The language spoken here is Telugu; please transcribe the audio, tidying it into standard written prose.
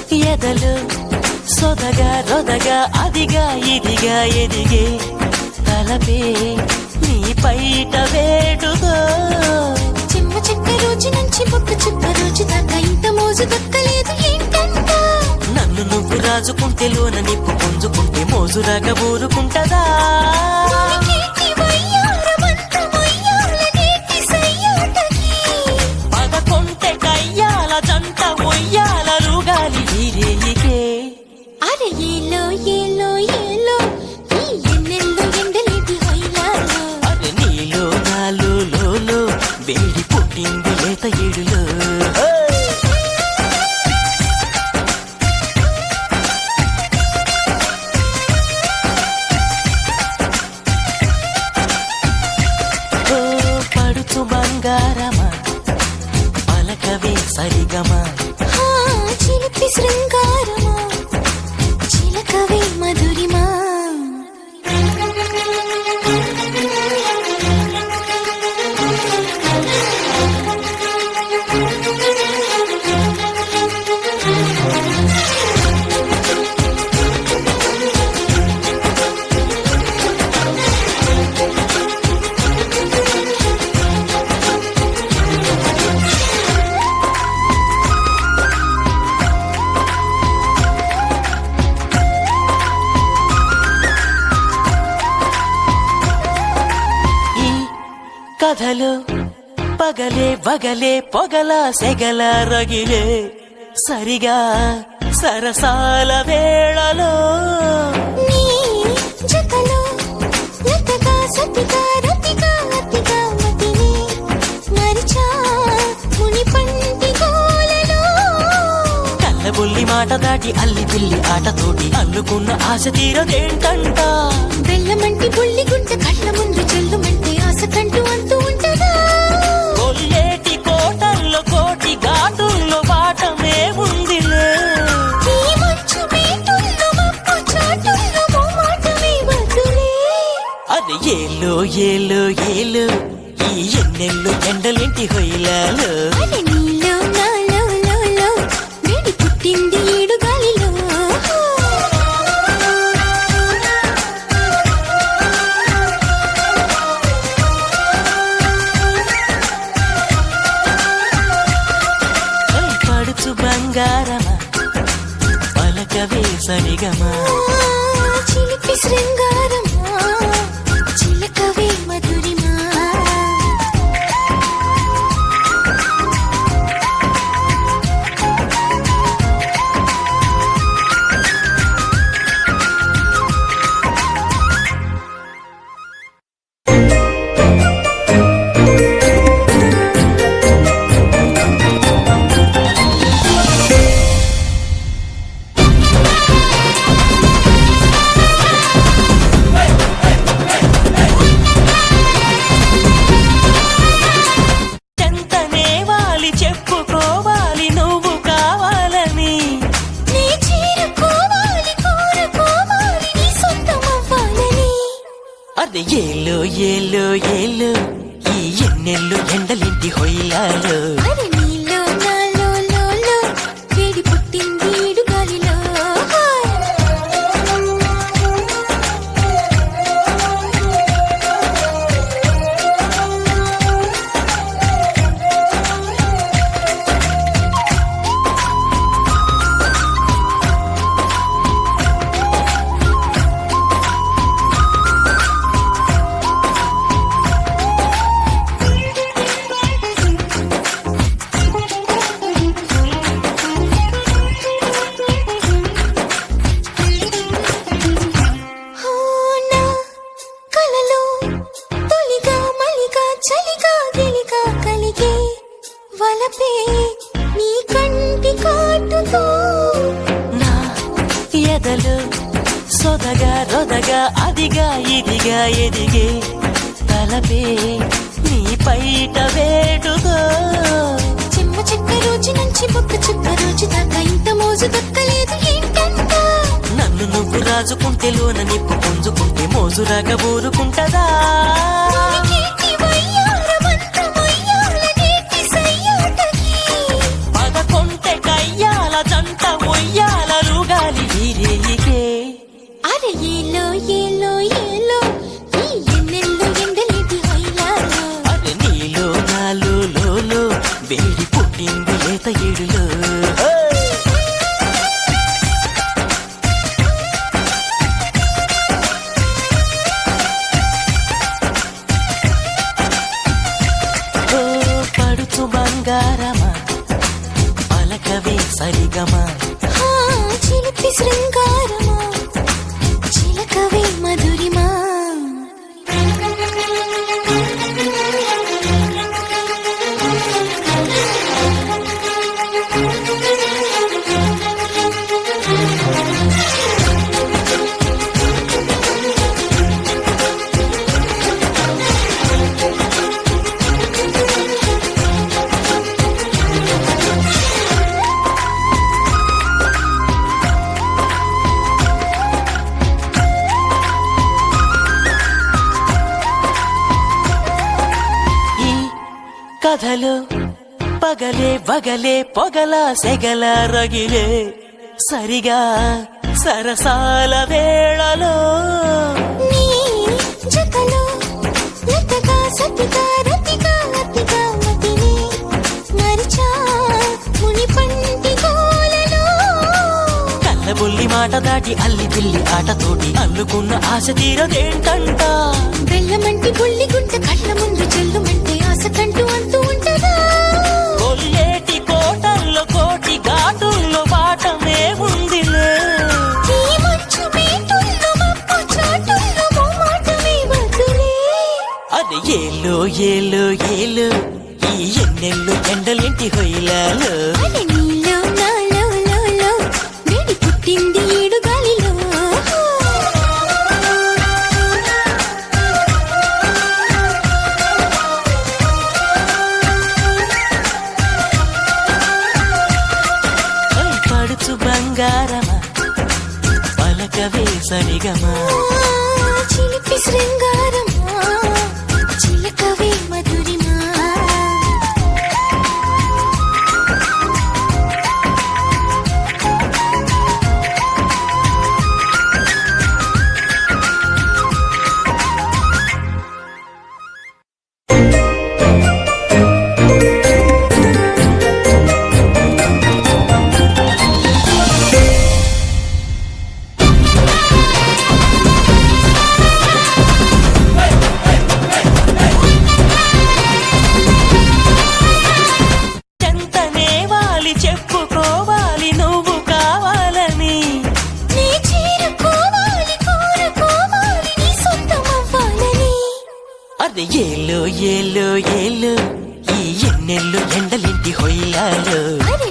హొయ్యాలో సొదగా రొదగా అదిగా ఇదిగా ఎదిగే తలపే నీ పైట వేడుగా చిమ్మ చెక్క రోజు నుంచి పొక్క చిప్ప రోజు దాకా ఇంత మోజు దక్కలేదు ఏంటంట నన్ను నువ్వు రాజుకుంటే లోన నిప్పు పుంజుకుంటే మోజు రాక ఊరుకుంటదా పదకొంటే కయ్యాల జంట ఒయ్యాల రుగాలి వీరేయికే అరే ఏలో ఏలో ఏలో ఈ ఎన్నెల్లో ఎండలేటి హొయ్యాలో అరే నీలో నాలో లోలో వేడి పుట్టింది లేత ఏడులో పడుచు బంగారమా పలకవే సరిగమా చిలిపి శృంగారమా చిలకవే మధురిమా కథలు పగలే వగలే పొగల సెగల రగిలే సరిగా సరసాల వేళలో నీ జతలో లతగా సతిగా రతిగా అతిగా మతిని మరిచా ముని పంటి గోలలో కళ్ళబుల్లి మాట దాటి అల్లి పిల్లి ఆటతోటి అల్లుకున్న ఆశ తీరదేంటంట బెల్లమంటి బుల్లి గుంట కళ్ళ ముందు చెల్లుమంటే ఆశ కంటూ అంటూ ఉంటదా కొల్లేటి కోటల్లో కోటి ఘాటుల్లో బాటమే ఉందిలే ఈ మంచు బీటుల్లో మప్పు చాటుల్లో మోమాటమే వద్దులే అది ఏలో ఏలో ఏలో ఈ ఎన్నెల్లో ఎండలేంటి హొయ్యాలో అరే నీలో నాలో లోలో వేడి పుట్టింది ఈడు గాలిలో పడుచు బంగారమా పలకవే సరిగమా చిలిపి శృంగారమా చిలకవే మధురిమా ఏలో ఏలో ఏలో ఈ ఎన్నెల్లో ఎండలింటి హొయ్యాలో అరే నీలో నాలో లోలో వేడి పుట్టింది ఈడు గాలిలో చలిగా గిలిగా కలిగే వలపే నీ కంటి కాటుతో నా ఎదలు సొదగా రొదగా అదిగా ఇదిగా ఎదిగే తలపే నీ పైట వేడుగా చిమ్మ చెక్క రోజు నుంచి బొక్క చుక్క రోజు దాకా ఇంత మోజు దక్కలేదు ఏంటంట నన్ను నువ్వు రాజుకుంటే లోన నిప్పు పుంజుకుంటే మోజురాగా ఊరుకుంటదా నీకేంటి వయ్యార మంత్రమయ్యాల నేటి సయ్యాటకి పదకొంటె కయ్యాల జంట మొయ్యాల రుగాలి వీరేయికే అరే ఏలో ఏలో ఏలో ఈ ఎన్నెల్లో ఎండలేటి హైలాలో అరే నీలో నాలో లోలో వేడి పుట్టింది లేత ఏడులో ఓ పడుచు బంగారమా పలకవే సరిగమా హా చిలిపి శృంగారమా చిలకవే మధురిమా ఈ కథలో పగలే బగలే పొగల సెగల రగిలే సరిగా సరసాల వేళలో నీ జతలో లతగా సతిగా రతిగా అతిగా మతిని మరిచా ముని పంటి గోలలో కళ్ళబొల్లి మాట దాటి అల్లి పిల్లి ఆటతోటి అల్లుకున్న ఆశ తీరదేంటంట బెల్లమంటి బుల్లి గుంట కళ్ళ ముందు చెల్లుమంటే ఆశ కంటూ అంటూ ఉంటదా కొల్లేటి కోటల్లో కోటి ఘాటుల్లో బాటమే ఉందిలే ఈ మంచు మేటుల్లో మబ్బు చాటుల్లో మోమాటమే వదులే అది ఏలో ఏలో ఏలో ఈ ఎన్నెల్లో ఎండలింటి హొయ్యలాలో అరే నీలో నాలో లోలో వేడి పుట్టింది ఏడు గాలిలో ఐ పడుచు బంగారమా పలకవే సరిగమా చిలిపి శృంగారమా చిలకవే మధురిమా చెంతనే వాలి చెప్పుకోవాలి నువ్వు కావాలని నీ చేరుకోవాలి కోరుకోవాలి నీ సొంతమవ్వాలని అది ఏలో ఏలో ఏలో ఈ ఎన్నెల్లో ఎండలింటి హొయ్యలాలో అరే